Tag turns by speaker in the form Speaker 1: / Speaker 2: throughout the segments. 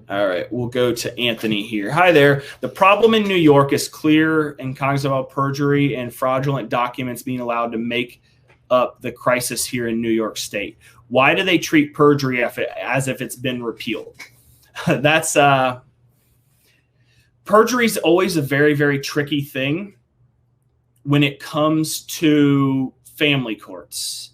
Speaker 1: All right, we'll go to Anthony here. Hi there. The problem in New York is clear and cognizant about perjury and fraudulent documents being allowed to make up the crisis here in New York State. Why do they treat perjury as if it's been repealed? That's perjury is always a very, very tricky thing when it comes to family courts.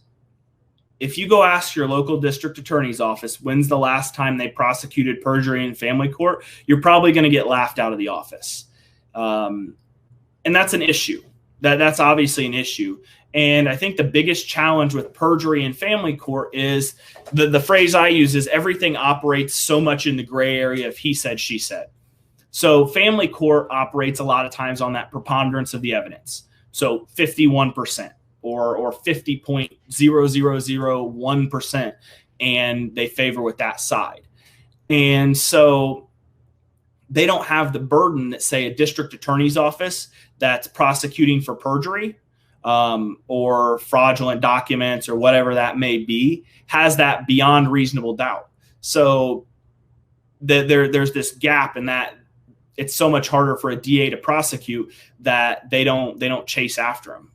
Speaker 1: If you go ask your local district attorney's office, when's the last time they prosecuted perjury in family court, you're probably going to get laughed out of the office. And that's an issue. That's obviously an issue. And I think the biggest challenge with perjury in family court is the phrase I use is everything operates so much in the gray area of he said, she said. So family court operates a lot of times on that preponderance of the evidence. So 51%. Or 50.0001%, and they favor with that side. And so they don't have the burden that, say, a district attorney's office that's prosecuting for perjury or fraudulent documents or whatever that may be, has that beyond reasonable doubt. So there's this gap in that it's so much harder for a DA to prosecute that they don't chase after them.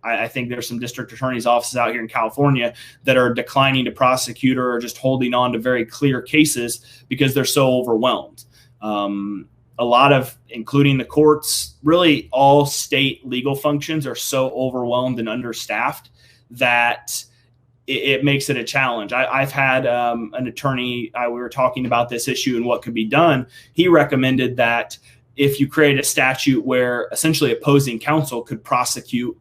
Speaker 1: I think there's some district attorneys' offices out here in California that are declining to prosecute or just holding on to very clear cases because they're so overwhelmed. A lot of, including the courts, really all state legal functions are so overwhelmed and understaffed that it makes it a challenge. I've had an attorney, we were talking about this issue and what could be done. He recommended that if you create a statute where essentially opposing counsel could prosecute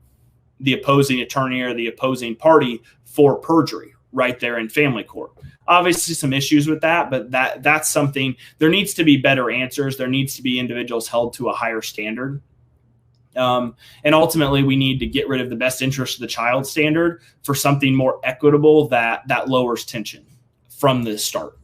Speaker 1: the opposing attorney or the opposing party for perjury right there in family court. Obviously some issues with that, but that's something, there needs to be better answers. There needs to be individuals held to a higher standard. And ultimately we need to get rid of the best interest of the child standard for something more equitable that lowers tension from the start.